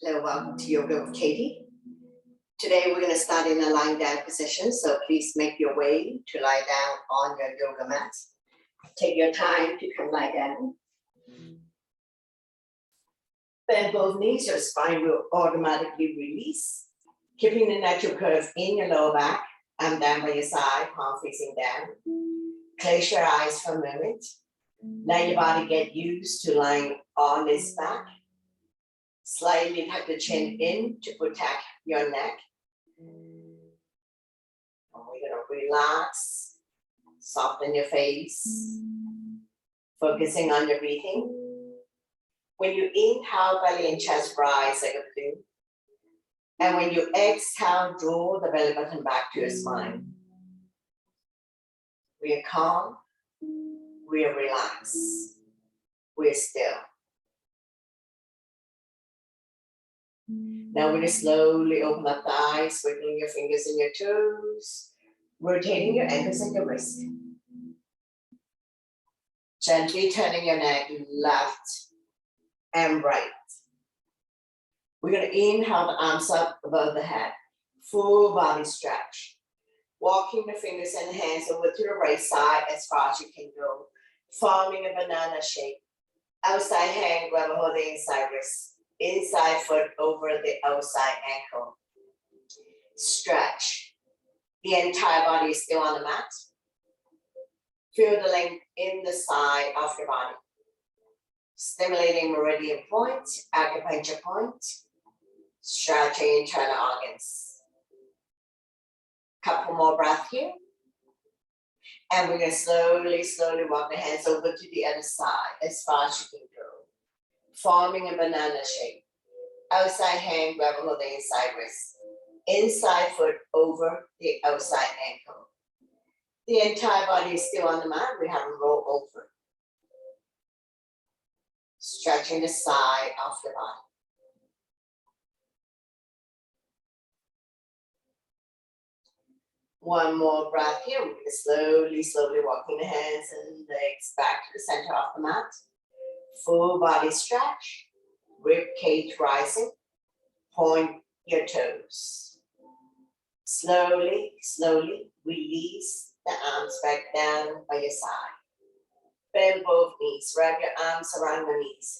Hello, welcome to Yoga with Katie. Today we're going to start in a lying down position, so please make your way to lie down on your yoga mat. Take your time to come lie down. Bend both knees, your spine will automatically release, keeping the natural curve in your lower back and down by your side, palm facing down. Close your eyes for a moment. Let your body get used to lying on its back. Slightly tuck the chin in to protect your neck. And we're going to relax, soften your face, focusing on your breathing. When you inhale, belly and chest rise like a balloon. And when you exhale, draw the belly button back to your spine. We are calm, we are relaxed, we are still. Now we're going to slowly open up the eyes, wiggling your fingers and your toes, rotating your ankles and your wrist. Gently turning your neck left and right. We're going to inhale the arms up above the head, full body stretch. Walking the fingers and hands over to the right side as far as you can go, forming a banana shape. Outside hand, grab a hold of the inside wrist. Inside foot over the outside ankle. Stretch. The entire body is still on the mat. Feel the length in the side of your body. Stimulating meridian point, acupuncture point, stretching internal organs. Couple more breaths here. And we're going to slowly walk the hands over to the other side as far as you can go. Forming a banana shape. Outside hand, grab a hold of the inside wrist. Inside foot over the outside ankle. The entire body is still on the mat. We have a roll over. Stretching the side of the body. One more breath here. We're going to slowly walking the hands and legs back to the center of the mat. Full body stretch, rib cage rising, point your toes. Slowly release the arms back down by your side. Bend both knees, wrap your arms around the knees,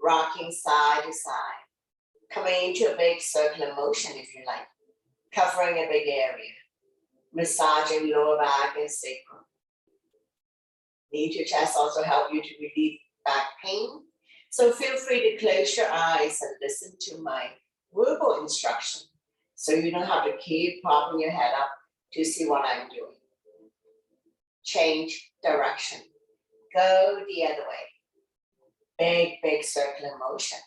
rocking side to side. Coming into a big circular motion if you like, covering a big area. Massaging lower back and sacrum. Knee to chest also help you to relieve back pain. So feel free to close your eyes and listen to my verbal instruction so you don't have to keep popping your head up to see what I'm doing. Change direction. Go the other way. Big circular motion.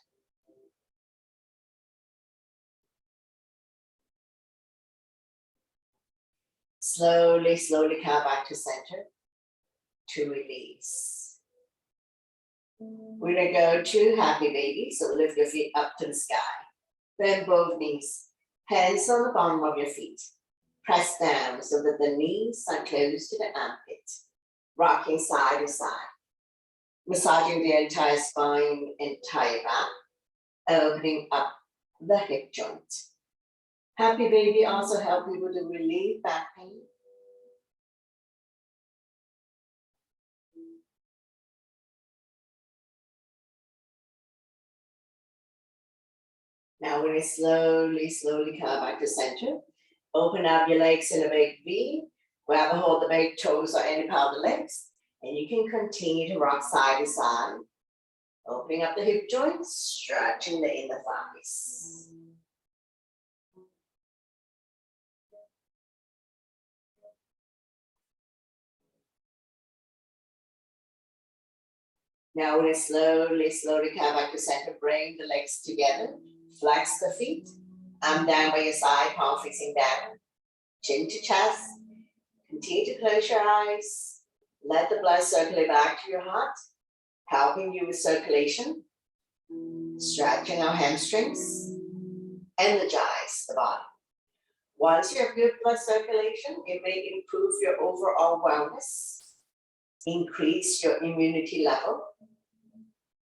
Slowly come back to center to release. We're going to go to happy baby. So lift your feet up to the sky. Bend both knees. Hands on the bottom of your feet. Press down so that the knees are close to the armpit. Rocking side to side. Massaging the entire spine, entire back. Opening up the hip joint. Happy baby also help people to relieve back pain. Now we're going to slowly come back to center. Open up your legs in a big V. Grab a hold of the big toes or any part of the legs. And you can continue to rock side to side. Opening up the hip joints, stretching the inner thighs. Now we're going to slowly come back to center. Bring the legs together. Flex the feet. Arm down by your side, palm facing down. Chin to chest. Continue to close your eyes. Let the blood circulate back to your heart, helping you with circulation. Stretching our hamstrings. Energize the body. Once you have good blood circulation, it may improve your overall wellness. increase your immunity level,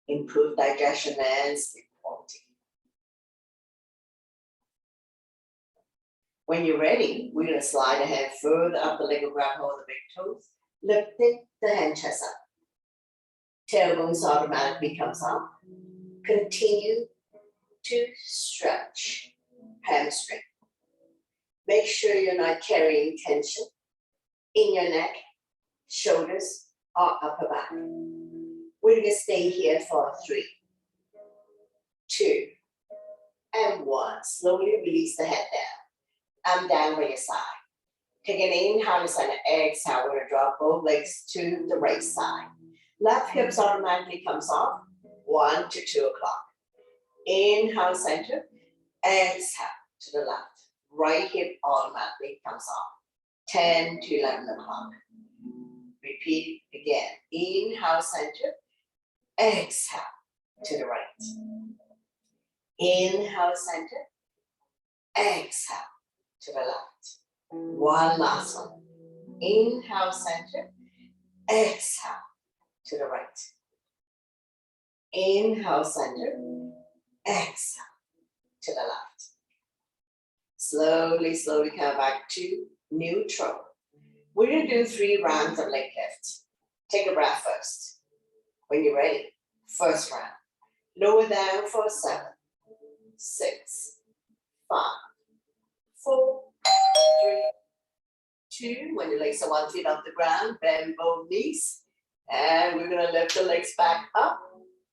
improve digestion and sleep quality. When you're ready, we're going to slide the hand further up the leg or grab hold of the big toes, lifting the hand chest up. Tailbones automatically comes up. Continue to stretch hamstring. Make sure you're not carrying tension in your neck, shoulders, or upper back. We're going to stay here for 3, 2, and 1. Slowly release the head down. I'm down by your side. Take an inhale to center, exhale. We're going to drop both legs to the right side. Left hips automatically comes off, 1 to 2 o'clock. Inhale, center, exhale to the left. Right hip automatically comes off, 10 to 11 o'clock. Repeat again. Inhale, center, exhale to the right. Inhale, center, exhale to the left. One last one. Inhale, center, exhale to the right. Inhale, center, exhale to the left. Slowly, slowly come back to neutral. We're going to do 3 rounds of leg lift. Take a breath first. When you're ready, first round. Lower down for 7, 6, 5, 4, 3, 2. When your legs are 1 foot off the ground, bend both knees. And we're going to lift the legs back up.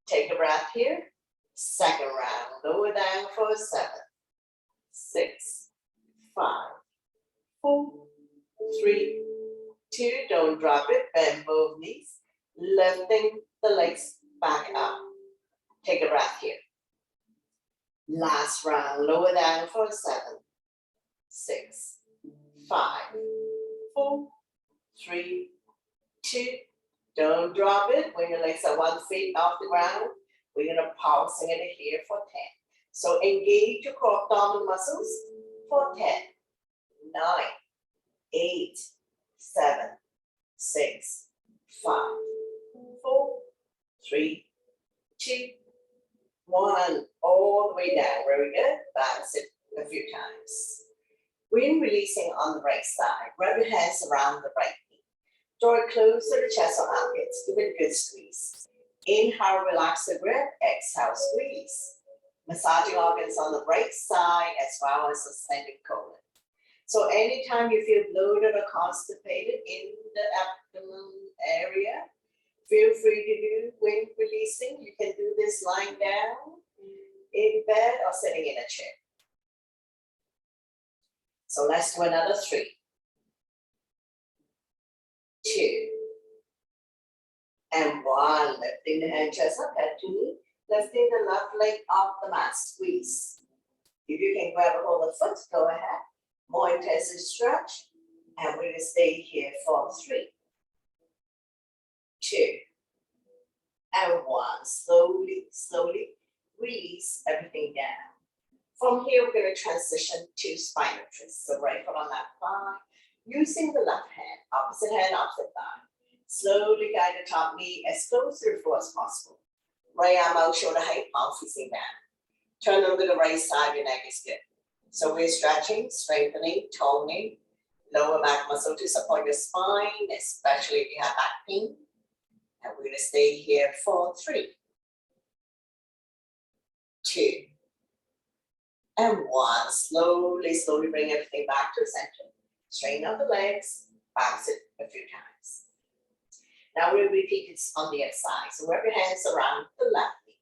Take a breath here. Second round. Lower down for 7, 6, 5, 4, 3, 2. Don't drop it. Bend both knees. Lifting the legs back up. Take a breath here. Last round. Lower down for 7, 6, 5, 4, 3, 2. Don't drop it. When your legs are 1 foot off the ground, we're going to pause and get it here for 10. So engage your core abdominal muscles for 10, 9, 8, 7, 6, 5, 4, 3, 2, 1. All the way down. Very good. Balance it a few times. We're releasing on the right side. Wrap your hands around the right knee. Draw it close to the chest or armpits. Give it a good squeeze. Inhale, relax the grip. Exhale, squeeze. Massaging organs on the right side as well as ascending colon. So anytime you feel bloated or constipated in the abdomen area, feel free to do when releasing. You can do this lying down in bed or sitting in a chair. So let's do another 3, 2, and 1. Lifting the hand chest up, head to knee. Lifting the left leg off the mat, squeeze. If you can grab a hold of the foot, go ahead. More intensive stretch. And we're going to stay here for 3, 2, and 1. Slowly, slowly release everything down. From here, we're going to transition to spinal twist. So right foot on that thigh. Using the left hand, opposite thigh. Slowly guide the top knee as close to the floor as possible. Right arm out, shoulder height, palm facing down. Turn over to the right side, your neck is good. So we're stretching, strengthening, toning, lower back muscle to support your spine, especially if you have back pain. And we're going to stay here for 3, 2, and 1. Slowly, slowly bring everything back to the center. Straighten out the legs, bounce it a few times. Now we'll repeat this on the other side. So wrap your hands around the left knee.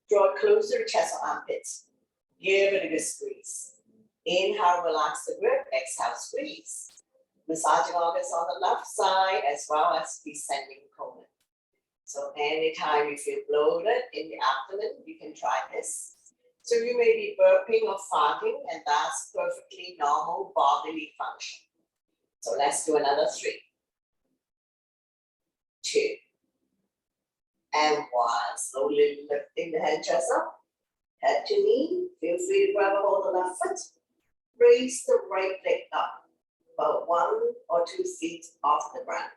Draw it close to the chest or armpits. Give it a good squeeze. Inhale, relax the grip. Exhale, squeeze. Massaging organs on the left side as well as descending colon. So anytime you feel bloated in the abdomen, you can try this. So you may be burping or farting, and that's perfectly normal bodily function. So let's do another 3, 2, and 1. Slowly lifting the head chest up, head to knee. Feel free to grab a hold of the left foot. Raise the right leg up, about 1 or 2 feet off the ground.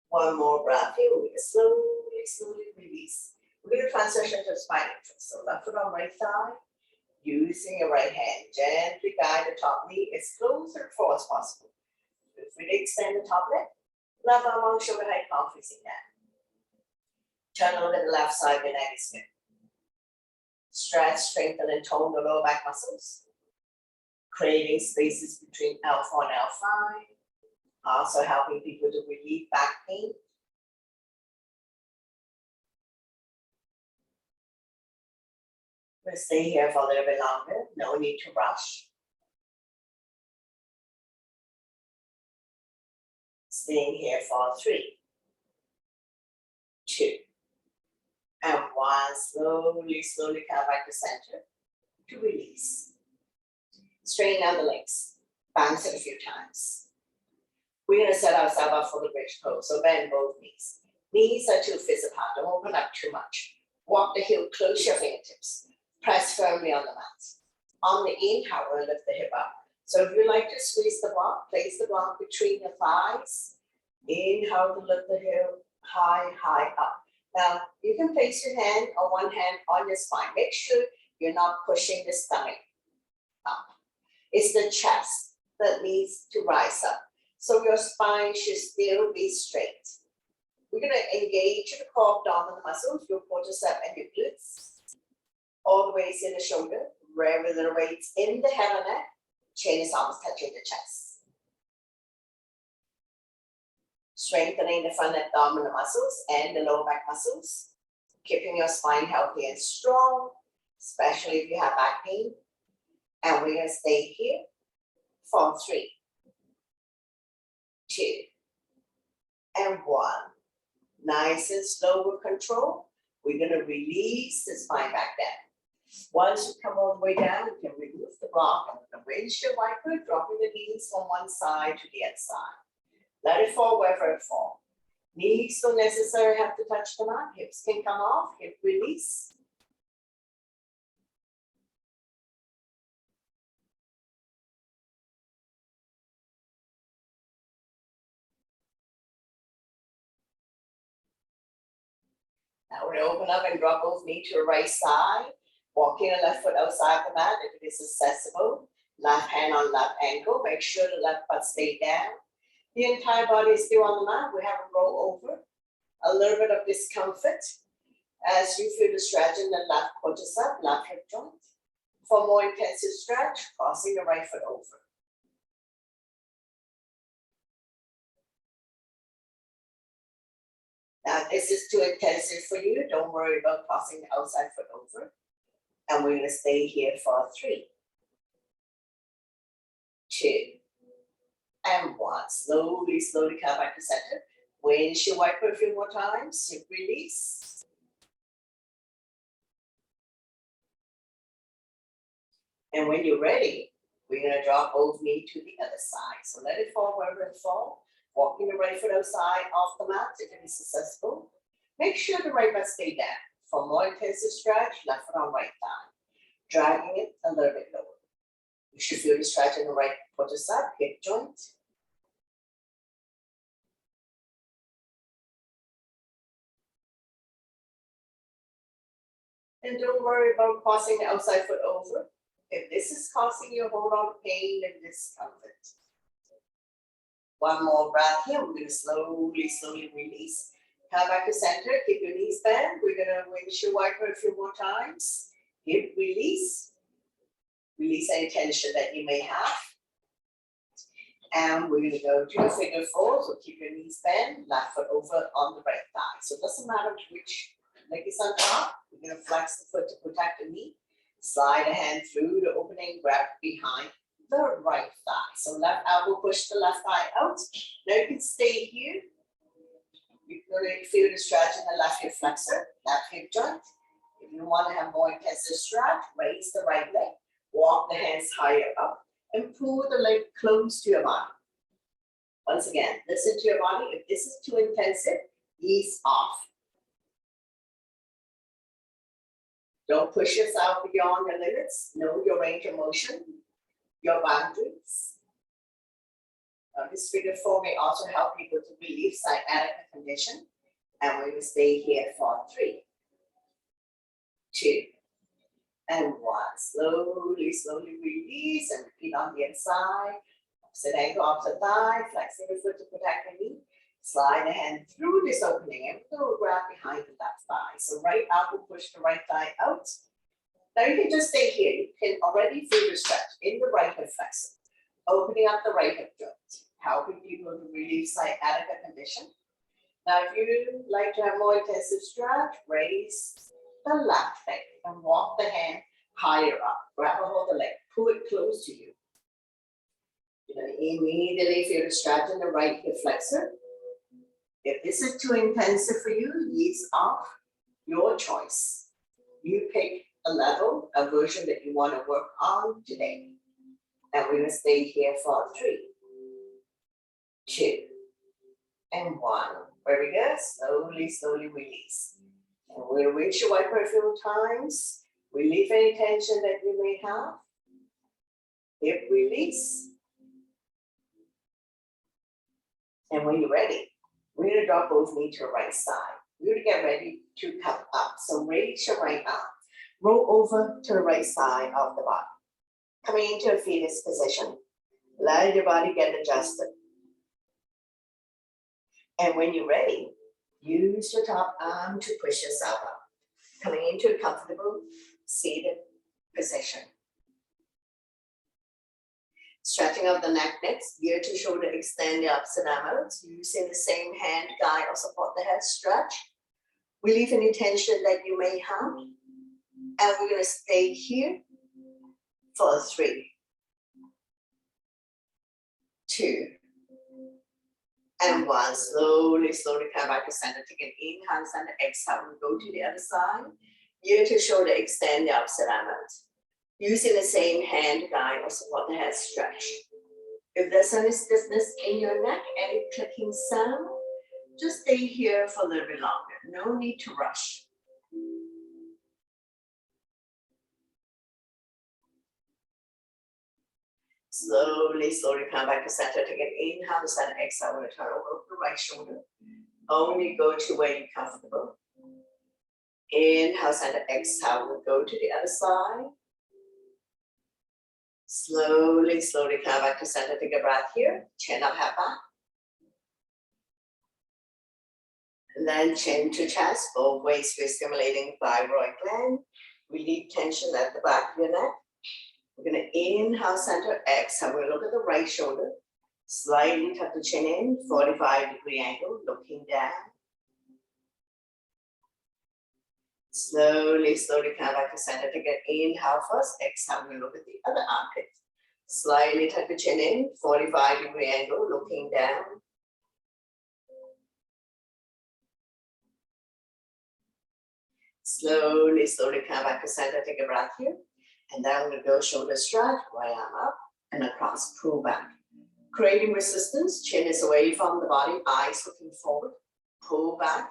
One more breath here. We're going to slowly release. We're going to transition to spinal twist. So left foot on right thigh. Using your right hand, gently guide the top knee as close to the floor as possible. If we extend the top leg, left arm on shoulder height, palm facing down. Turn over to the left side, the neck is good. Stretch, strengthen, and tone the lower back muscles, creating spaces between L4 and L5, also helping people to relieve back pain. We'll stay here for a little bit longer, no need to rush. Staying here for 3, 2, and 1. Slowly come back to center to release. Straighten out the legs, bounce it a few times. We're going to set ourselves up for the bridge pose, so bend both knees. Knees are 2 fists apart, don't open up too much. Walk the heel, close your fingertips. Press firmly on the mat. On the inhale, we'll lift the hip up. So if you like to squeeze the block, place the block between your thighs. Inhale to lift the hip high up. Now, you can place your hand or one hand on your spine. Make sure you're not pushing the stomach up. It's the chest that needs to rise up. So your spine should still be straight. We're going to engage the core abdominal muscles, your quadricep and your glutes. All the ways in the shoulder, wherever the weight's in the head and neck, chin is almost touching the chest. Strengthening the front abdominal muscles and the lower back muscles, keeping your spine healthy and strong, especially if you have back pain. And we're going to stay here for 3, 2, and 1. Nice and slow with control. We're going to release the spine back down. Once you come all the way down, you can remove the block and with the windshield wiper, dropping the knees from one side to the other side. Let it fall wherever it falls. Knees don't necessarily have to touch the mat. Hips can come off, hip release. Now we're going to open up and drop both knees to the right side. Walking the left foot outside the mat if it is accessible. Left hand on left ankle. Make sure the left butt stays down. The entire body is still on the mat. We have a roll over. A little bit of discomfort as you feel the stretch in the left quadricep, left hip joint. For more intensive stretch, crossing the right foot over. Now, this is too intensive for you. Don't worry about crossing the outside foot over. And we're going to stay here for 3, 2, and 1. Slowly come back to center. Windshield wiper a few more times. Hip release. And when you're ready, we're going to drop both knees to the other side. So let it fall wherever it falls. Walking the right foot outside off the mat if it is successful. Make sure the right butt stays down. For more intensive stretch, left foot on right thigh. Dragging it a little bit lower. You should feel the stretch in the right quadricep, hip joint. And don't worry about crossing the outside foot over. If this is causing you a whole lot of pain and discomfort. One more breath here. We're going to slowly release. Come back to center. Keep your knees bent. We're going to windshield wiper a few more times. Hip release. Release any tension that you may have. And we're going to go to a figure 4. So keep your knees bent. Left foot over on the right thigh. So it doesn't matter which leg is on top. We're going to flex the foot to protect the knee. Slide a hand through the opening. Grab behind the right thigh. So left elbow push the left thigh out. Now you can stay here. You're going to feel the stretch in the left hip flexor, left hip joint. If you want to have more intensive stretch, raise the right leg. Walk the hands higher up and pull the leg close to your body. Once again, listen to your body. If this is too intensive, ease off. Don't push yourself beyond your limits. Know your range of motion, your boundaries. This figure 4 may also help people to relieve sciatica condition. And we will stay here for 3, 2, and 1. Slowly, slowly release and repeat on the inside. Opposite ankle, opposite thigh, flexing the foot to protect the knee. Slide the hand through this opening and little grab behind the left thigh. So right elbow push the right thigh out. Now you can just stay here. You can already feel the stretch in the right hip flexor, opening up the right hip joint, helping people to relieve sciatica condition. Now if you like to have more intensive stretch, raise the left leg and walk the hand higher up. Grab a hold of the leg, pull it close to you. You're going to immediately feel the stretch in the right hip flexor. If this is too intensive for you, ease off, your choice. You pick a level, a version that you want to work on today. And we're going to stay here for 3, 2, and 1. Very good. Slowly, slowly release. And we'll reach your wiper a few times. Relieve any tension that you may have. Hip release. And when you're ready, we're going to drop both knees to the right side. We're going to get ready to come up. So raise your right arm. Roll over to the right side of the body. Coming into a fetus position. Let your body get adjusted. And when you're ready, use your top arm to push yourself up. Coming into a comfortable seated position. Stretching out the neck next, ear to shoulder, extend the opposite arm out. Using the same hand, guide or support the head, stretch. Relieve any tension that you may have. And we're going to stay here for 3, 2, and 1. Slowly, slowly come back to center. Take an inhale, center, exhale, and go to the other side. Ear to shoulder, extend the opposite arm out. Using the same hand, guide or support the head, stretch. If there's any stiffness in your neck, any clicking sound, just stay here for a little bit longer. No need to rush. Slowly, slowly come back to center. Take an inhale, center, exhale, and return over the right shoulder. Only go to where you're comfortable. Inhale, center, exhale, we'll go to the other side. Slowly, slowly come back to center. Take a breath here. Chin up, head back. And then chin to chest, both ways. We're stimulating the thyroid gland. Relieve tension at the back of your neck. We're going to inhale, center, exhale. We'll look at the right shoulder. Slightly tuck the chin in, 45-degree angle, looking down. Slowly, slowly come back to center. Take an inhale first, exhale. We'll look at the other armpit. Slightly tuck the chin in, 45-degree angle, looking down. Slowly, slowly come back to center. Take a breath here. And then we're going to go shoulder stretch, right arm up and across, pull back. Creating resistance, chin is away from the body, eyes looking forward, pull back.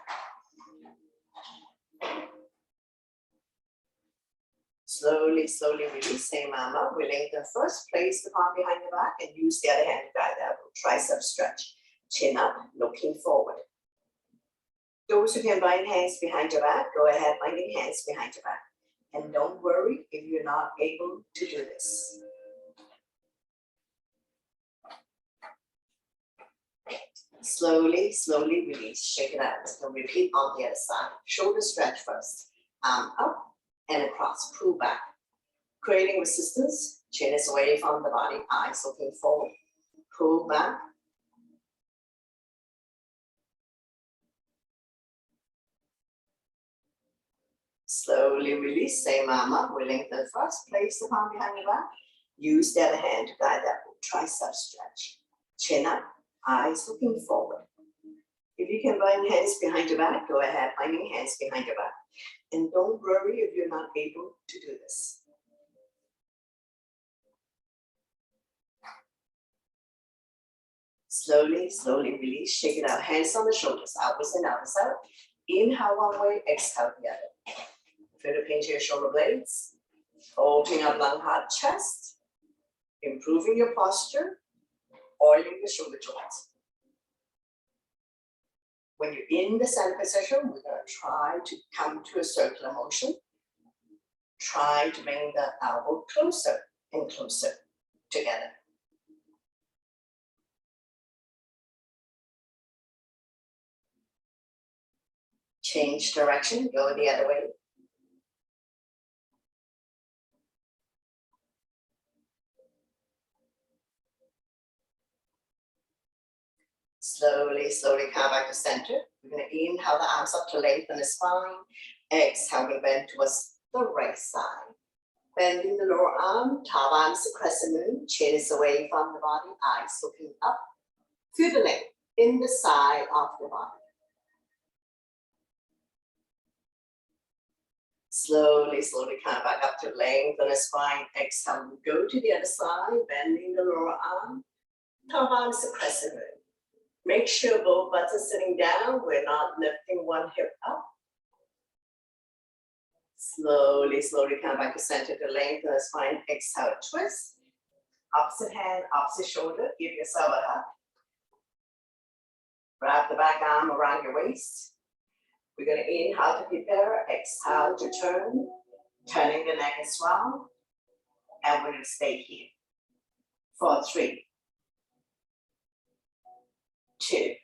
Slowly, slowly release, same arm up. We lengthen first, place the palm behind the back and use the other hand to guide that tricep stretch. Chin up, looking forward. Those who can bind hands behind your back, go ahead, binding hands behind your back. And don't worry if you're not able to do this. Slowly, slowly release, shake it out. And repeat on the other side. Shoulder stretch first. Arm up and across, pull back. Creating resistance, chin is away from the body, eyes looking forward. Pull back. Slowly release, same arm up. We lengthen first, place the palm behind your back. Use the other hand to guide that tricep stretch. Chin up, eyes looking forward. If you can bind hands behind your back, go ahead, binding hands behind your back. And don't worry if you're not able to do this. Slowly, slowly release, shake it out. Hands on the shoulders, outwards and outwards out. Inhale one way, exhale the other. Feel the pinch of your shoulder blades. Opening up lung, heart, chest. Improving your posture. oiling the shoulder joints. When you're in the center position, we're going to try to come to a circular motion. Try to bring the elbow closer and closer together. Change direction, go the other way. Slowly, slowly come back to center. We're going to inhale the arms up to lengthen the spine. Exhale, we bend towards the right side. Bending the lower arm, top arms to crescent moon, chin is away from the body, eyes looking up. Feel the length in the side of the body. Slowly, slowly come back up to lengthen the spine. Exhale, go to the other side, bending the lower arm, top arms to crescent moon. Make sure both butts are sitting down. We're not lifting one hip up. Slowly, slowly come back to center to lengthen the spine. Exhale, twist. Opposite hand, opposite shoulder. Give yourself a hug. Wrap the back arm around your waist. We're going to inhale to prepare. Exhale to turn. Turning the neck as well. And we're going to stay here for 3, 2,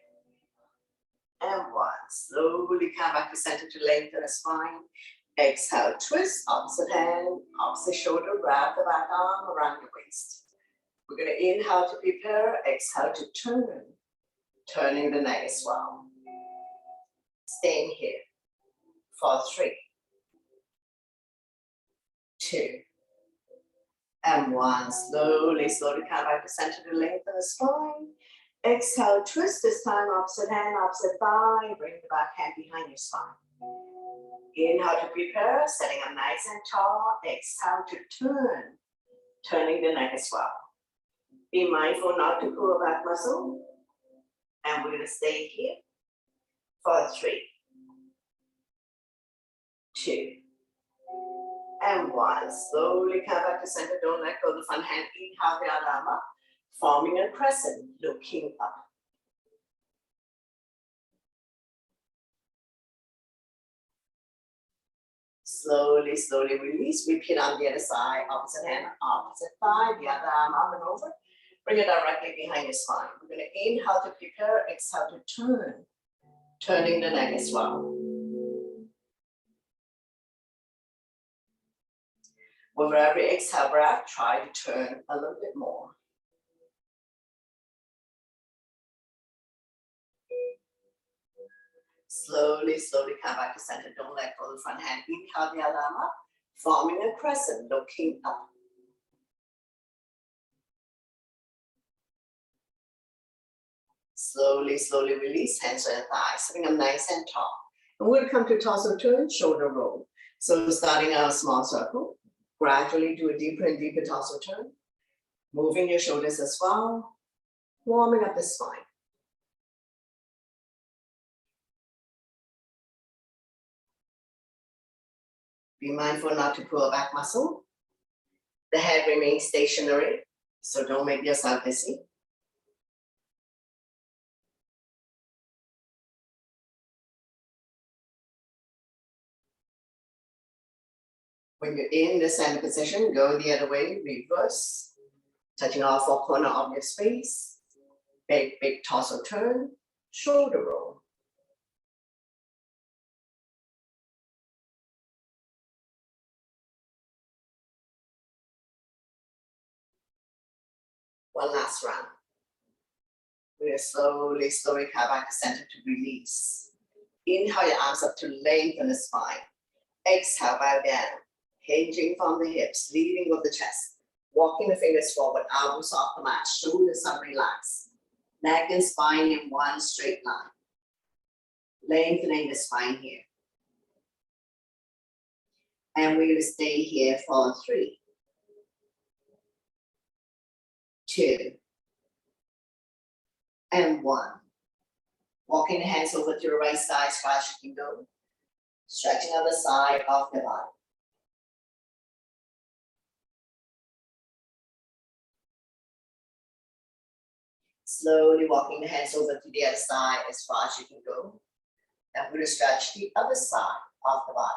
and 1. Slowly come back to center to lengthen the spine. Exhale, twist, opposite hand, opposite shoulder, wrap the back arm around your waist. We're going to inhale to prepare, exhale to turn, turning the neck as well. Staying here for 3, 2, and 1. Slowly, slowly come back to center to lengthen the spine. Exhale, twist, this time opposite hand, opposite thigh, bring the back hand behind your spine. Inhale to prepare, setting up nice and tall. Exhale to turn, turning the neck as well. Be mindful not to pull back muscle. And we're going to stay here for 3, 2, and 1. Slowly come back to center. Don't let go of the front hand. Inhale the other arm up, forming a crescent, looking up. Slowly, slowly release. Repeat on the other side. Opposite hand, opposite thigh. The other arm up and over. Bring it directly behind your spine. We're going to inhale to prepare. Exhale to turn. Turning the neck as well. With every exhale breath, try to turn a little bit more. Slowly, slowly come back to center. Don't let go of the front hand. Inhale the other arm up, forming a crescent, looking up. Slowly, slowly release, hands on your thighs, sitting up nice and tall. And we're going to come to torso turn, shoulder roll. So starting out a small circle, gradually do a deeper and deeper torso turn. Moving your shoulders as well, warming up the spine. Be mindful not to pull back muscle. The head remains stationary, so don't make yourself dizzy. When you're in the center position, go the other way, reverse, touching all 4 corners of your space. Big, big torso turn, shoulder roll. One last round. We're going to slowly, slowly come back to center to release. Inhale your arms up to lengthen the spine. Exhale, bow down. Hinging from the hips, leading with the chest. Walking the fingers forward, elbows off the mat, shoulders are relaxed. Neck and spine in one straight line. Lengthening the spine here. And we're going to stay here for 3, 2, and 1. Walking the hands over to the right side as far as you can go. Stretching on the side of the body. Slowly walking the hands over to the other side as far as you can go. Now we're going to stretch the other side of the body.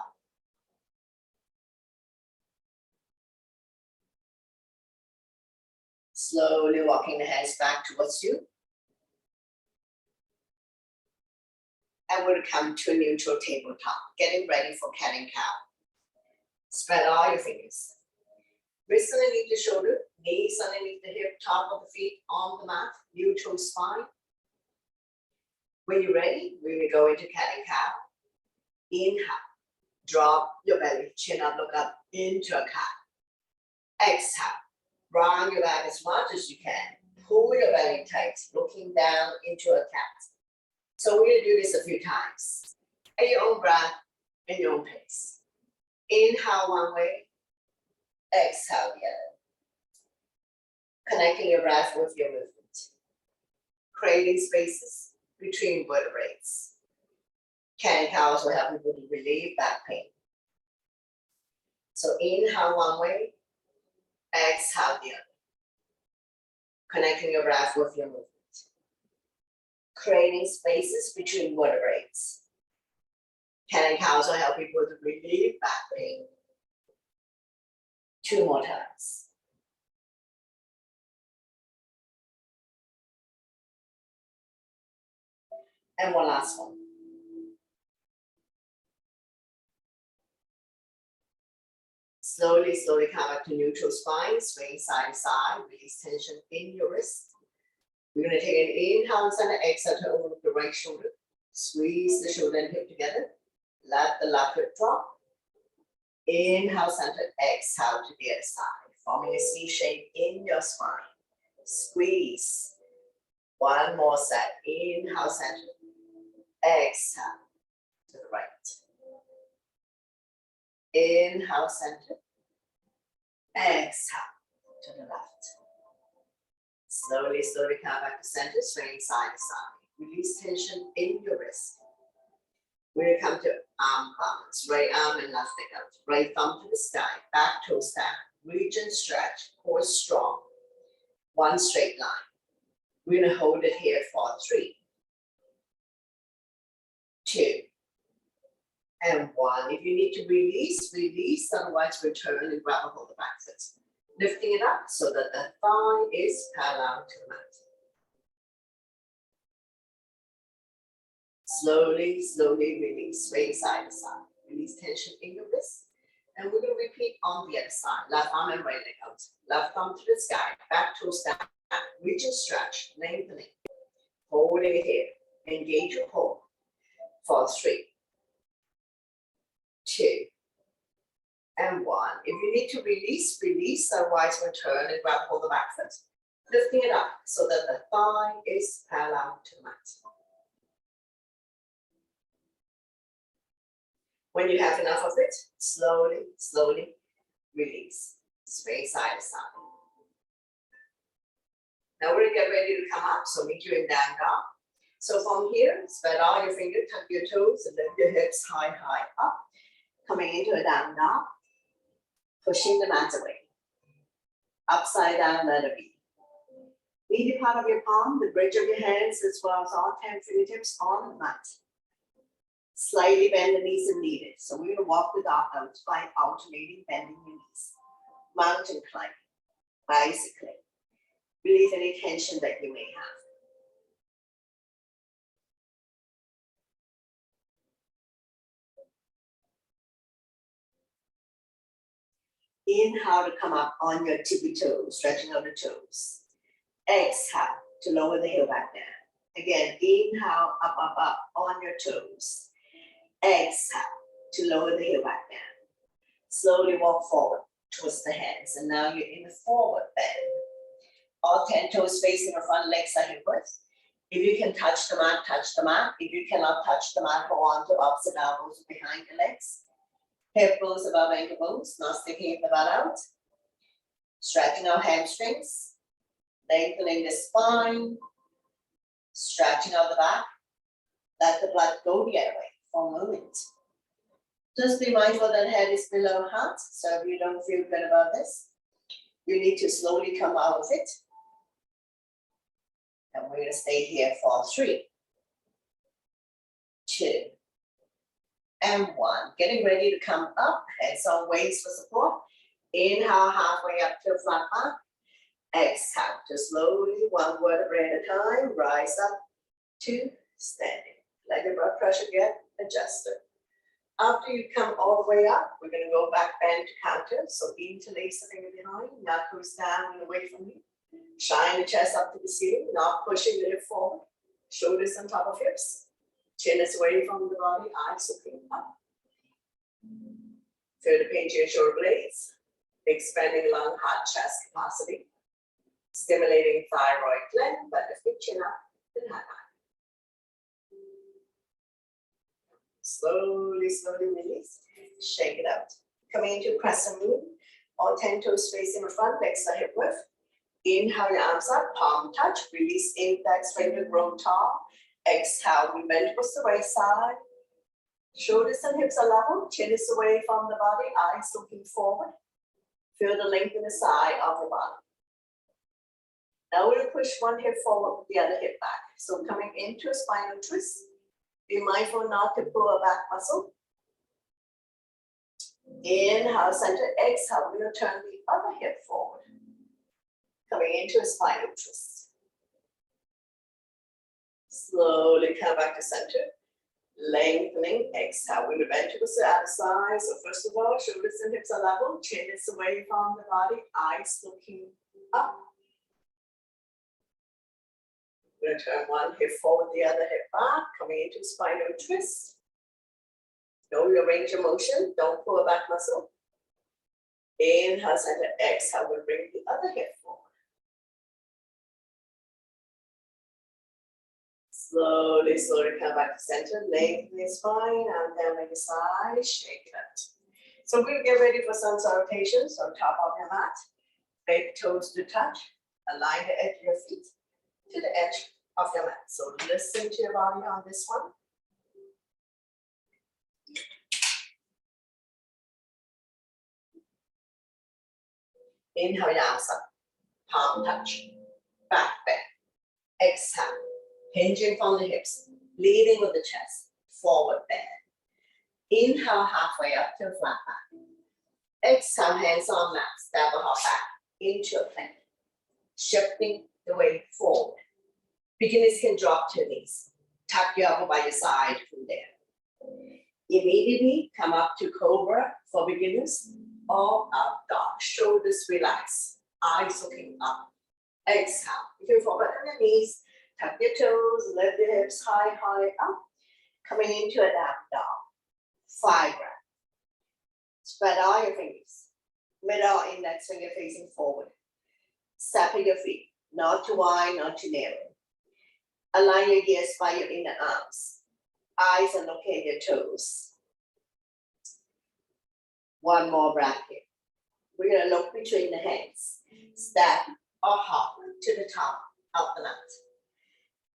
Slowly walking the hands back towards you. And we'll come to a neutral tabletop, getting ready for cat and cow. Spread all your fingers. Wrists underneath the shoulder, knees underneath the hip, top of the feet on the mat, neutral spine. When you're ready, we will go into cat and cow. Inhale, drop your belly, chin up, look up into a cat. Exhale, round your back as much as you can. Pull your belly tight, looking down into a cat. So we're going to do this a few times. At your own breath, in your own pace. Inhale one way, exhale the other. Connecting your breath with your movement. Creating spaces between vertebrae. Cat and cows will help you to relieve back pain. So inhale one way, exhale the other. Connecting your breath with your movement. Creating spaces between vertebrae. Cat and cows will help people to relieve back pain. 2 more times. And one last one. Slowly, slowly come back to neutral spine, swing side to side, release tension in your wrist. We're going to take an inhale and center, exhale to overlook the right shoulder. Squeeze the shoulder and hip together. Let the left hip drop. Inhale, center, exhale to the other side, forming a C shape in your spine. Squeeze. One more set. Inhale, center. Exhale to the right. Inhale, center. Exhale to the left. Slowly, slowly come back to center, swing side to side. Release tension in your wrist. We're going to come to arm balance. Right arm and left leg out. Right thumb to the sky. Back toes down. Reach and stretch. Core strong. One straight line. We're going to hold it here for 3, 2, and 1. If you need to release, release. Otherwise, return and grab a hold of the back foot. Lifting it up so that the thigh is parallel to the mat. Slowly, slowly release, sway side to side. Release tension in your wrist. And we're going to repeat on the other side. Left arm and right leg out. Left thumb to the sky. Back toes down. Reach and stretch. Lengthening. Holding it here. Engage your core. For 3, 2, and 1. If you need to release, release. Otherwise, return and grab hold of the back foot. Lifting it up so that the thigh is parallel to the mat. When you have enough of it, slowly, slowly release. Sway side to side. Now we're going to get ready to come up, so meet you in down dog. So from here, spread all your fingers, tuck your toes, and lift your hips high, high up. Coming into a down dog, pushing the mat away. Upside down, letter B. Meaty part of your palm, the bridge of your hands, as well as all 10 fingertips on the mat. Slightly bend the knees if needed. So we're going to walk the dog out by alternating bending your knees. Mountain climbing, bicycling. Release any tension that you may have. Inhale to come up on your tippy toes, stretching out the toes. Exhale to lower the heel back down. Again, inhale, up, up, up on your toes. Exhale to lower the heel back down. Slowly walk forward, twist the hands, and now you're in a forward bend. All 10 toes facing the front, legs are hip width. If you can touch the mat, touch the mat. If you cannot touch the mat, go on to opposite elbows behind your legs. Hip bones above ankle bones, not sticking the butt out. Stretching our hamstrings, lengthening the spine, stretching out the back. Let the blood go the other way for a moment. Just be mindful that head is below heart, so if you don't feel good about this, you need to slowly come out of it. And we're going to stay here for 3, 2, and 1. Getting ready to come up, hands on waist for support. Inhale, halfway up to a flat back. Exhale, just slowly, one vertebrae at a time, rise up to standing. Let your blood pressure get adjusted. After you come all the way up, we're going to go back bend to counter. So interlace the finger behind, knuckles down and away from you. Shine the chest up to the ceiling, not pushing the hip forward. Shoulders on top of hips. Chin is away from the body, eyes looking up. Feel the pain to your shoulder blades. Expanding lung, heart, chest capacity. Stimulating thyroid gland, but lift your chin up and high. Slowly, slowly release. Shake it out. Coming into crescent moon. All 10 toes facing the front, legs are hip width. Inhale your arms up, palm touch. Release index finger, grow tall. Exhale, we bend towards the right side. Shoulders and hips are level. Chin is away from the body, eyes looking forward. Feel the length in the side of the body. Now we're going to push one hip forward, the other hip back. So coming into a spinal twist. Be mindful not to pull a back muscle. Inhale, center, exhale. We're going to turn the other hip forward. Coming into a spinal twist. Slowly come back to center. Lengthening, exhale. We're going to bend towards the other side. So first of all, shoulders and hips are level. Chin is away from the body. Eyes looking up. We're going to turn one hip forward, the other hip back, coming into spinal twist. Know your range of motion, don't pull a back muscle. Inhale, center, exhale, we'll bring the other hip forward. Slowly, slowly come back to center, lengthen the spine, and down like a side, shake it out. So we're going to get ready for some rotations on top of your mat. Big toes to touch, align the edge of your feet to the edge of your mat. So listen to your body on this one. Inhale your arms up, palm touch, back bend. Exhale, hinging from the hips, leading with the chest, forward bend. Inhale halfway up to a flat back. Exhale, hands on mat, step or hop back into a plank. Shifting the weight forward. Beginners can drop to your knees. Tuck your elbow by your side from there. Immediately come up to cobra for beginners or up dog. Shoulders relax. Eyes looking up. Exhale. If you're forward on your knees, tuck your toes, lift your hips high, high up. Coming into a down dog. 5 breaths. Spread all your fingers. Middle index finger facing forward. Step your feet. Not too wide, not too narrow. Align your gears by your inner arms. Eyes are looking at your toes. One more breath here. We're going to look between the hands. Step or hop to the top of the mat.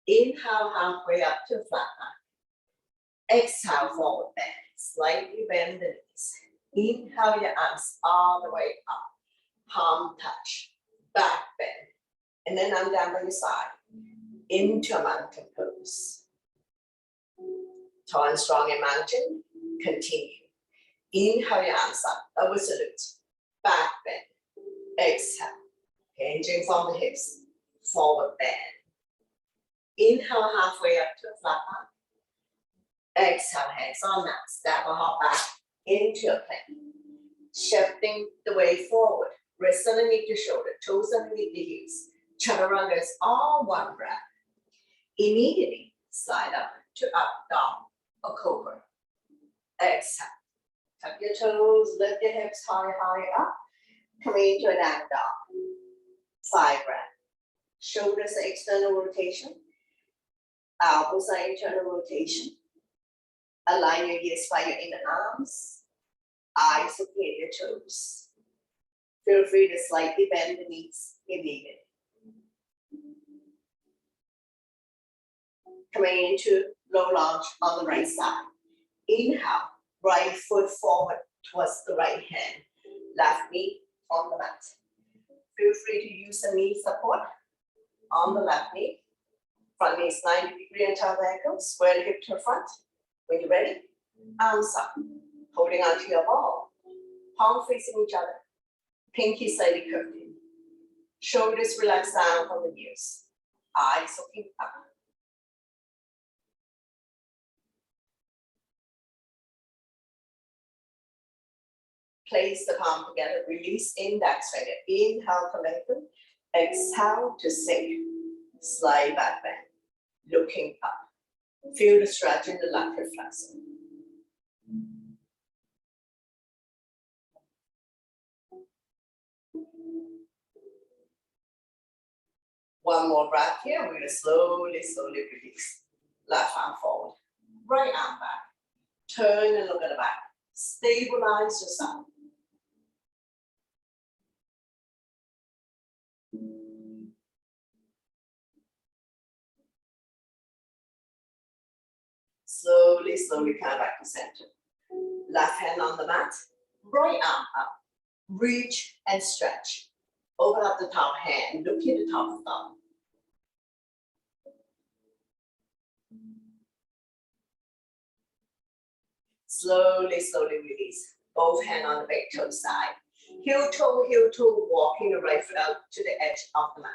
Inhale halfway up to flat back. Exhale forward bend. Slightly bend the knees. Inhale your arms all the way up. Palm touch. Back bend. And then I'm down by your side. Into a mountain pose. Tall and strong in mountain. Continue. Inhale your arms up. Over salute. Back bend. Exhale. Hinging from the hips. Forward bend. Inhale halfway up to a flat back. Exhale, hands on mat. Step or hop back into a plank. Shifting the weight forward. Wrists underneath your shoulder. Toes underneath the heels. Chaturanga is all one breath. Immediately slide up to up dog or cobra. Exhale. Tuck your toes, lift your hips high, high up. Coming into a down dog. 5 breaths. Shoulders are external rotation. Elbows are internal rotation. Align your gears by your inner arms. Eyes looking at your toes. Feel free to slightly bend the knees if needed. Coming into low lunge on the right side. Inhale, right foot forward towards the right hand. Left knee on the mat. Feel free to use the knee support on the left knee. Front knee is 90-degree on top of the ankle. Square the hip to the front. When you're ready, arms up. Holding onto your ball. Palm facing each other. Pinky slightly curved in. Shoulders relax down from the ears. Eyes looking up. Place the palm together. Release index finger. Inhale to lengthen. Exhale to sink. Slide back bend. Looking up. Feel the stretch in the left hip flexor. One more breath here. We're going to slowly, slowly release. Left arm forward. Right arm back. Turn and look at the back. Stabilize yourself. Slowly, slowly come back to center. Left hand on the mat. Right arm up. Reach and stretch. Open up the top hand. Look at the top of the thumb. Slowly, slowly release. Both hands on the back toe side. Heel toe, walking the right foot out to the edge of the mat.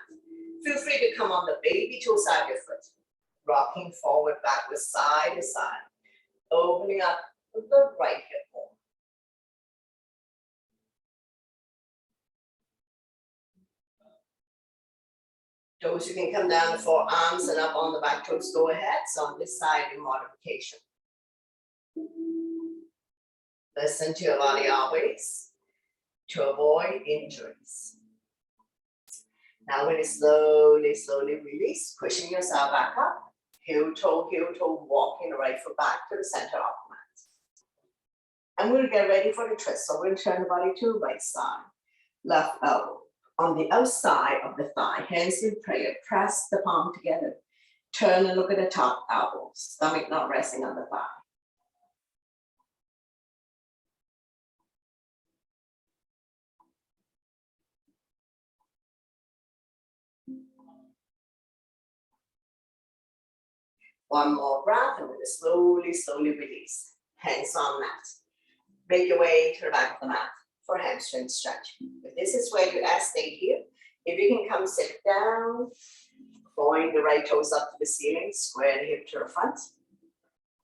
Feel free to come on the baby toe side of your foot. Rocking forward, backwards, side to side. Opening up the right hip bone. Those who can come down the forearms and up on the back toes, go ahead. So on this side in modification. Listen to your body always to avoid injuries. Now we're going to slowly, slowly release, pushing yourself back up. Heel toe, walking the right foot back to the center of the mat. And we'll get ready for the twist. So we'll turn the body to the right side. Left elbow on the outside of the thigh, hands in prayer, press the palm together. Turn and look at the top elbow, stomach not resting on the thigh. One more breath, and we're going to slowly, slowly release. Hands on mat. Make your way to the back of the mat for hamstring stretch. If this is where you stay here. If you can come sit down, going the right toes up to the ceiling, square the hip to the front.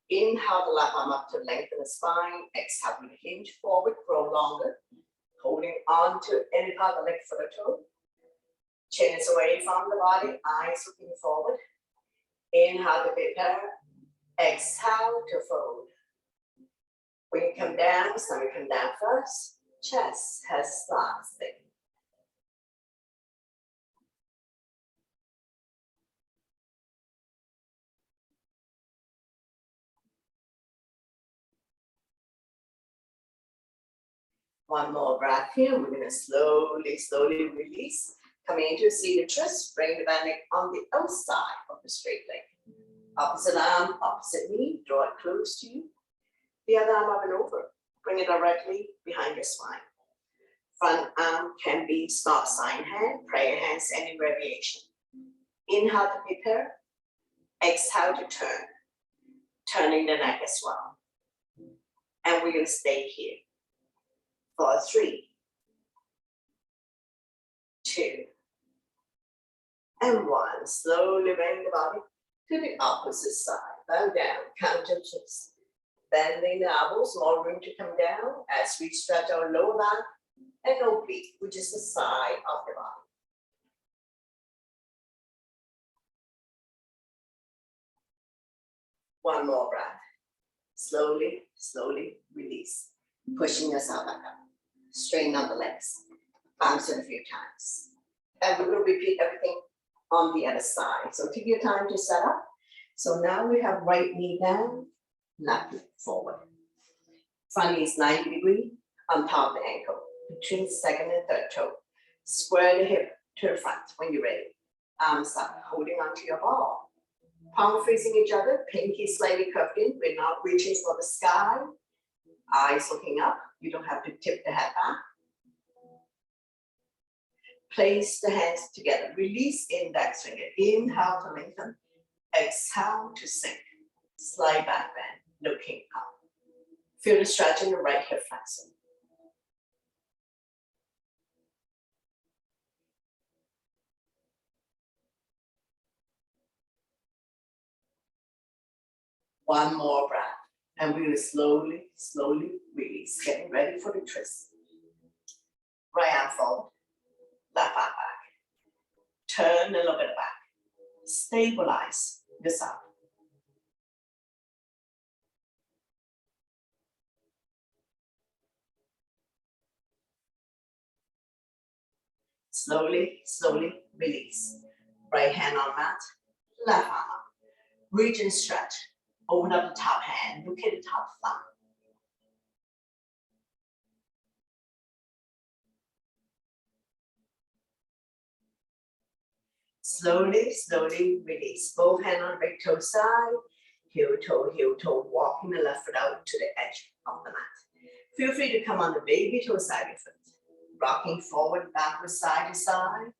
Inhale the left arm up to lengthen the spine. Exhale to hinge forward, grow longer. Holding on to any part of the leg for the toe. Chin is away from the body, eyes looking forward. Inhale to prepare. Exhale to fold. When you come down, stomach come down first. Chest has slats thick. One more breath here. We're going to slowly, slowly release. Coming into a seated twist. Bring the band on the outside of the straight leg. Opposite arm, opposite knee. Draw it close to you. The other arm up and over. Bring it directly behind your spine. Front arm can be stop sign hand, prayer hands, any variation. Inhale to prepare. Exhale to turn. Turning the neck as well. And we're going to stay here. For 3, 2, and 1. Slowly bring the body to the opposite side. Bow down, counter twist. Bending the elbows, more room to come down as we stretch our lower back and oblique, which is the side of the body. One more breath. Slowly, slowly release. Pushing yourself back up. Straighten out the legs. Bounce it a few times. And we will repeat everything on the other side. So take your time to set up. So now we have right knee down, left leg forward. Front knee is 90 degrees on top of the ankle, between second and third toe. Square the hip to the front when you're ready. Arms up, holding onto your ball. Palm facing each other, pinky slightly curved in. We're not reaching for the sky. Eyes looking up. You don't have to tip the head back. Place the hands together. Release index finger. Inhale to lengthen. Exhale to sink. Slide back bend, looking up. Feel the stretch in the right hip flexor. One more breath. And we will slowly, slowly release. Getting ready for the twist. Right arm forward, left arm back. Turn a little bit back. Stabilize this up. Slowly, slowly release. Right hand on mat, left arm up. Reach and stretch. Open up the top hand, look at the top thumb. Slowly, slowly release. Both hands on the big toe side. Heel toe, walking the left foot out to the edge of the mat. Feel free to come on the baby toe side of your foot. Rocking forward, backward, side to side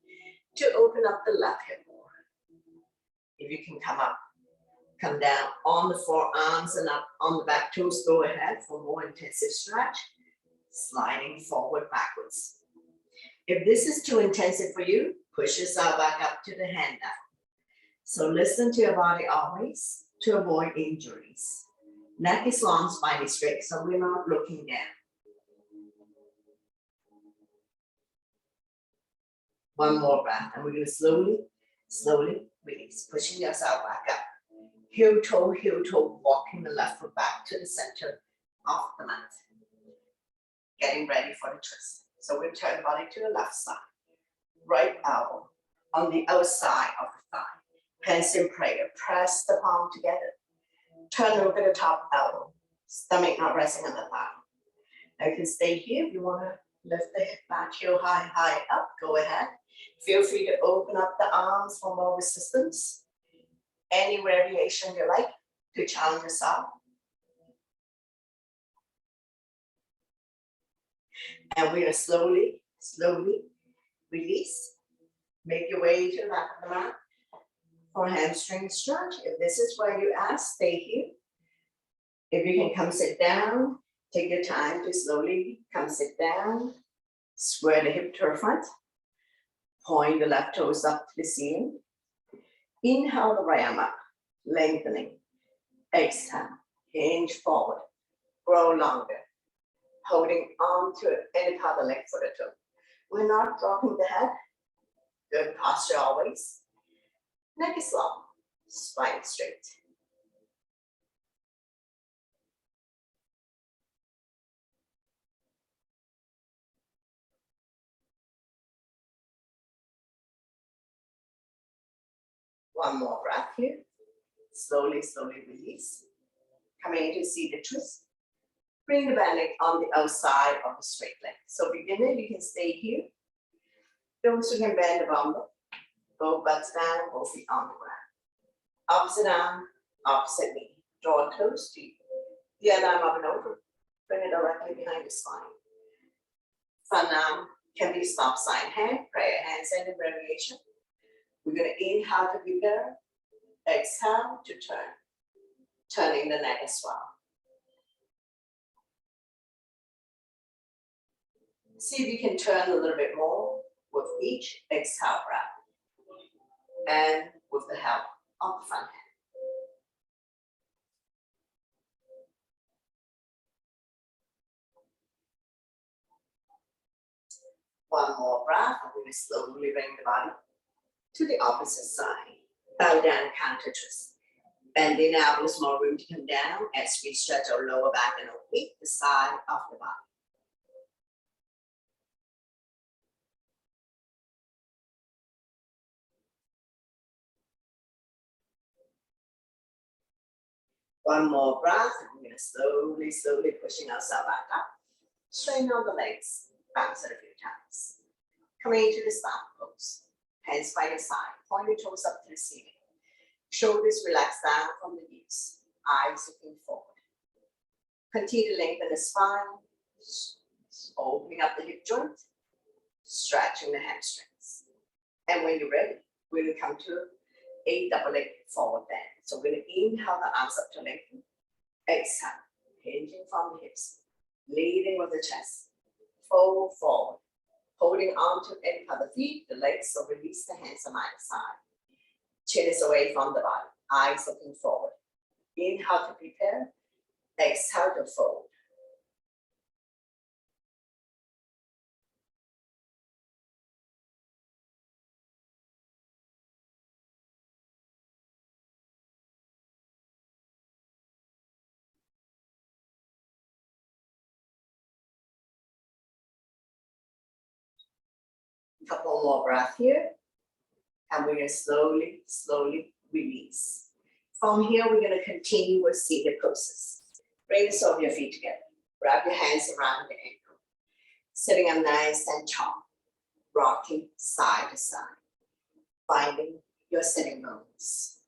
to open up the left hip more. If you can come up, come down on the forearms and up on the back toes, go ahead for more intensive stretch. Sliding forward, backwards. If this is too intensive for you, push yourself back up to the hand down. So listen to your body always to avoid injuries. Neck is long, spine is straight, so we're not looking down. One more breath, and we're going to slowly, slowly release, pushing yourself back up. Heel toe, walking the left foot back to the center of the mat. Getting ready for the twist. So we'll turn the body to the left side. Right elbow on the outside of the thigh. Hands in prayer. Press the palm together. Turn over the top elbow. Stomach not resting on the thigh. Now you can stay here. If you want to lift the hip back heel high up, go ahead. Feel free to open up the arms for more resistance. Any variation you like to challenge yourself. And we're going to slowly, slowly release. Make your way to the back of the mat for hamstring stretch. If this is where you are, stay here. If you can come sit down, take your time to slowly come sit down. Square the hip to the front. Point the left toes up to the ceiling. Inhale the right arm up, lengthening. Exhale, hinge forward, grow longer. Holding on to any part of the leg for the toe. We're not dropping the head. Good posture always. Neck is long, spine straight. One more breath here. Slowly, slowly release. Coming to see the twist. Bring the bend leg on the outside of the straight leg. So beginner, you can stay here. Those who can bend the bum, both butts down, both feet on the ground. Opposite arm, opposite knee. Draw close to you. The other arm up and over. Bring it directly behind the spine. Front arm can be stop sign hand, prayer hands, and a variation. We're going to inhale to be there. Exhale to turn. Turning the neck as well. See if you can turn a little bit more with each exhale breath. And with the help of the front hand. One more breath, and we're going to slowly bring the body to the opposite side. Bow down, counter twist. Bend the elbows, more room to come down as we stretch our lower back and oblique the side of the body. One more breath, and we're going to slowly, slowly pushing ourselves back up. Straighten out the legs, bounce it a few times. Coming into the stomach pose. Hands by your side, point your toes up to the ceiling. Shoulders relax down from the knees, eyes looking forward. Continue to lengthen the spine, opening up the hip joint, stretching the hamstrings. And when you're ready, we'll come to a double leg forward bend. So we're going to inhale the arms up to lengthen. Exhale, hinging from the hips, leading with the chest. Fold forward, holding on to end of the feet, the legs, so release the hands on either side. Chin is away from the body, eyes looking forward. Inhale to prepare, exhale to fold. Couple more breaths here. And we're going to slowly, slowly release. From here, we're going to continue with seated poses. Bring the soles of your feet together. Wrap your hands around the ankle. Sitting up nice and tall. Rocking side to side. Finding your sitting bones.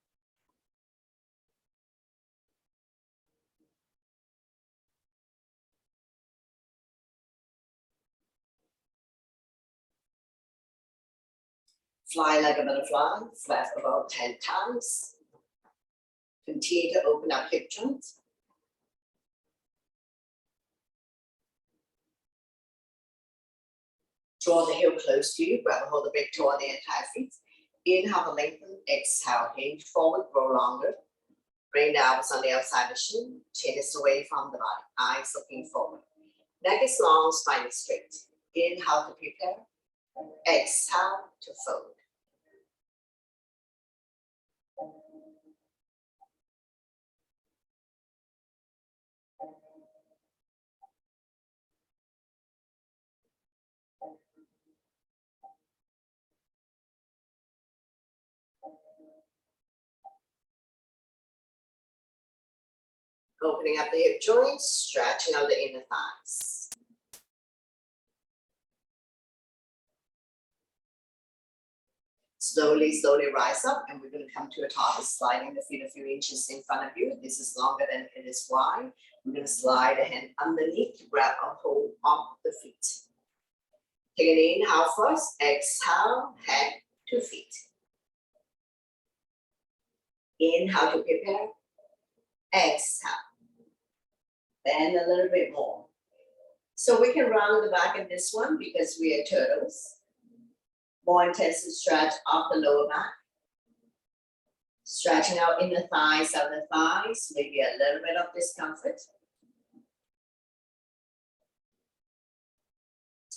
Fly like a butterfly, flap about 10 times. Continue to open up hip joints. Draw the heel close to you, grab a hold of the big toe on the entire feet. Inhale to lengthen, exhale, hinge forward, grow longer. Bring the elbows on the outside of the shin, chin is away from the body, eyes looking forward. Neck is long, spine is straight. Inhale to prepare, exhale to fold. Opening up the hip joints, stretching out the inner thighs. Slowly, slowly rise up, and we're going to come to a toss, sliding the feet a few inches in front of you. This is longer than it is wide. We're going to slide a hand underneath to grab a hold of the feet. Take an inhale first, exhale, head to feet. Inhale to prepare, exhale. Bend a little bit more. So we can round the back in this one because we are turtles. More intensive stretch of the lower back. Stretching out inner thighs, outer thighs, maybe a little bit of discomfort.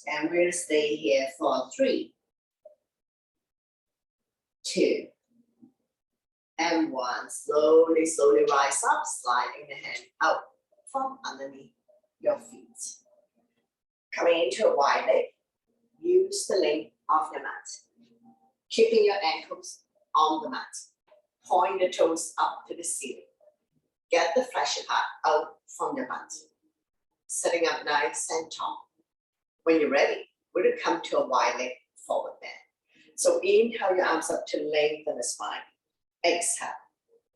And we're going to stay here for 3, 2, and 1. Slowly, slowly rise up, sliding the hand out from underneath your feet. Coming into a wide leg, use the length of your mat. Keeping your ankles on the mat. Point the toes up to the ceiling. Get the fleshy part out from your mat. Sitting up nice and tall. When you're ready, we're going to come to a wide leg forward bend. So inhale your arms up to lengthen the spine. Exhale.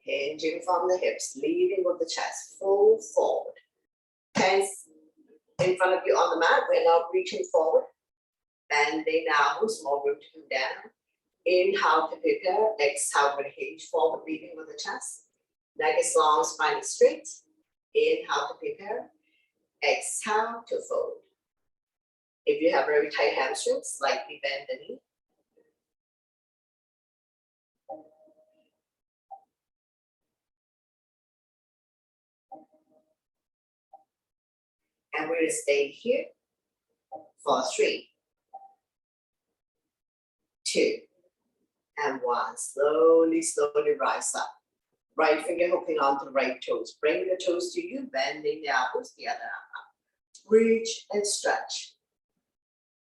Hinging from the hips, leading with the chest, fold forward. Hands in front of you on the mat, we're now reaching forward. Bending now, small room to come down. Inhale to prepare, exhale, we're going to hinge forward, leading with the chest. Neck is long, spine is straight. Inhale to prepare, exhale to fold. If you have very tight hamstrings, slightly bend the knee. And we're going to stay here for 3, 2, and 1. Slowly, slowly rise up. Right finger hooking onto the right toes. Bring the toes to you, bending the elbows, the other arm up. Reach and stretch.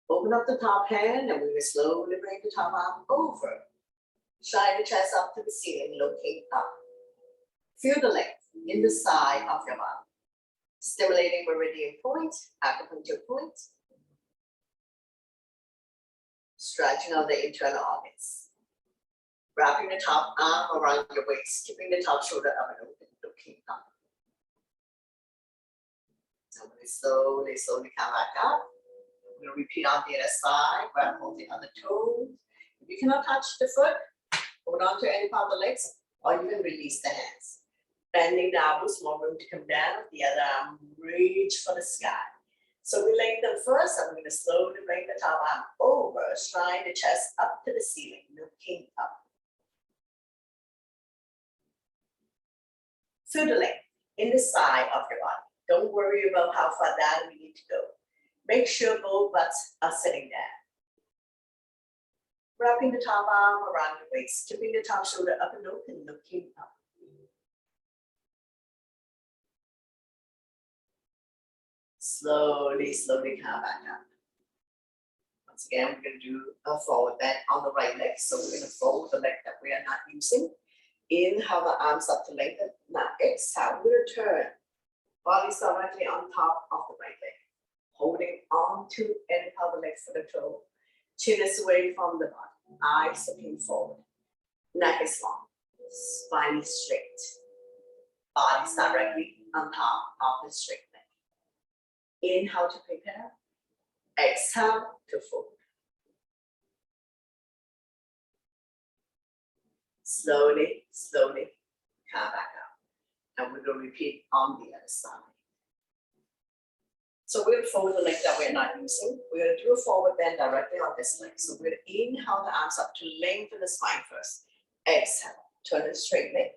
Open up the top hand, and we will slowly bring the top arm over. Shine the chest up to the ceiling, looking up. Feel the length in the side of your body. Stimulating meridian point, acupuncture point. Stretching out the internal organs. Wrapping the top arm around your waist, keeping the top shoulder up and open, looking up. So we slowly, slowly come back up. We're going to repeat on the other side, grab hold the other toes. If you cannot touch the foot, Hold on to any part of the legs, or you can release the hands. Bending the elbows, more room to come down. The other arm, reach for the sky. So we lengthen first. I'm going to slowly bring the top arm over, slide the chest up to the ceiling, looking up. Feel the length in the side of your body. Don't worry about how far down we need to go. Make sure both butts are sitting down. Wrapping the top arm around the waist, tipping the top shoulder up and open, looking up. Slowly, slowly come back up. Once again, we're going to do a forward bend on the right leg. So we're going to fold the leg that we are not using. Inhale the arms up to lengthen. Now exhale, we're going to turn. Body directly on top of the right leg. Holding on to any part of the leg for the toe. Chin is away from the body. Eyes looking forward. Neck is long. Spine is straight. Body is directly on top of the straight leg. Inhale to prepare. Exhale to fold. Slowly, slowly come back up. And we're going to repeat on the other side. So we're going to fold the leg that we're not using. We're going to do a forward bend directly on this leg. So we're going to inhale the arms up to lengthen the spine first. Exhale, turn the straight leg.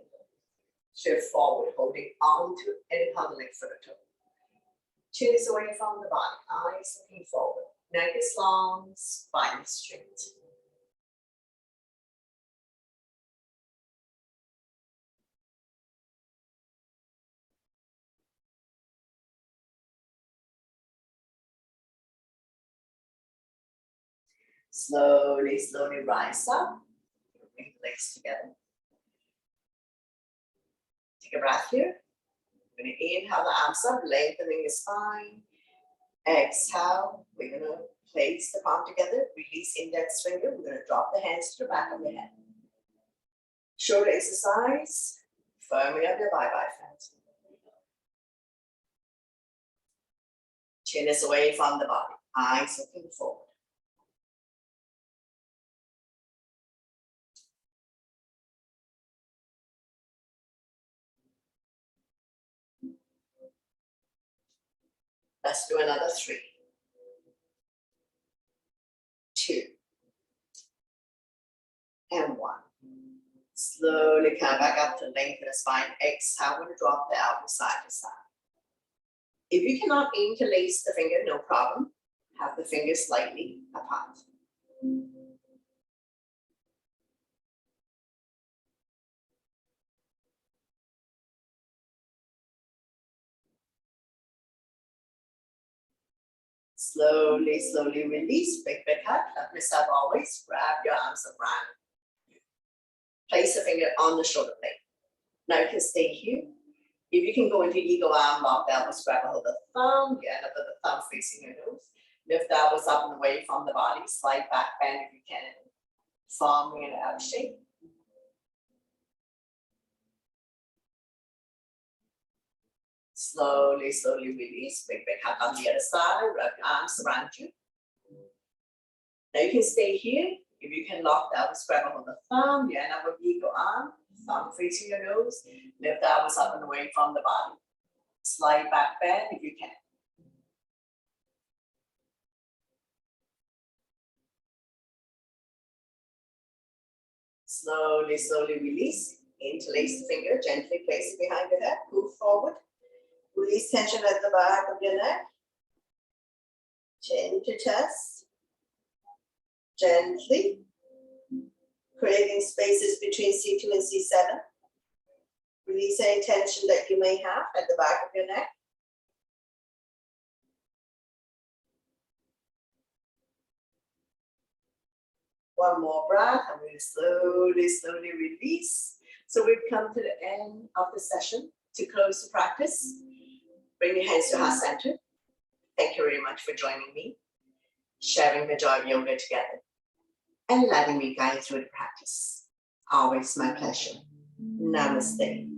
Shift forward, holding on to any part of the leg for the toe. Chin is away from the body, eyes looking forward. Neck is long, spine is straight. Slowly, slowly rise up. Bring the legs together. Take a breath here. We're going to inhale the arms up, lengthening the spine. Exhale, we're going to place the palm together, release index finger. We're going to drop the hands to the back of the head. Shoulder exercise, firmly up your bye-bye fat. Chin is away from the body, eyes looking forward. Let's do another 3, 2, and 1. Slowly come back up to lengthen the spine. Exhale, we're going to drop the elbow side to side. If you cannot interlace the finger, no problem. Have the fingers slightly apart. Slowly, slowly release. Big hug. Like myself always. Grab your arms around. Place the finger on the shoulder blade. Now you can stay here. If you can go into eagle arm, lock the elbows, grab a hold of the thumb, get under the thumb facing your nose. Lift the elbows up and away from the body. Slide back, bend if you can. Forming an L shape. Slowly, slowly release. Big hug on the other side. Wrap your arms around you. Now you can stay here. If you can lock the elbows, grab a hold of the thumb, you end up with eagle arm, thumb facing your nose. Lift the elbows up and away from the body. Slide back, bend if you can. Slowly, slowly release. Interlace the finger, gently place it behind the head. Move forward. Release tension at the back of your neck. Chin to chest. Gently. Creating spaces between C2 and C7. Release any tension that you may have at the back of your neck. One more breath, and we'll slowly, slowly release. So we've come to the end of the session. To close the practice, bring your hands to heart center. Thank you very much for joining me, sharing the joy of yoga together, and letting me guide you through the practice. Always my pleasure. Namaste.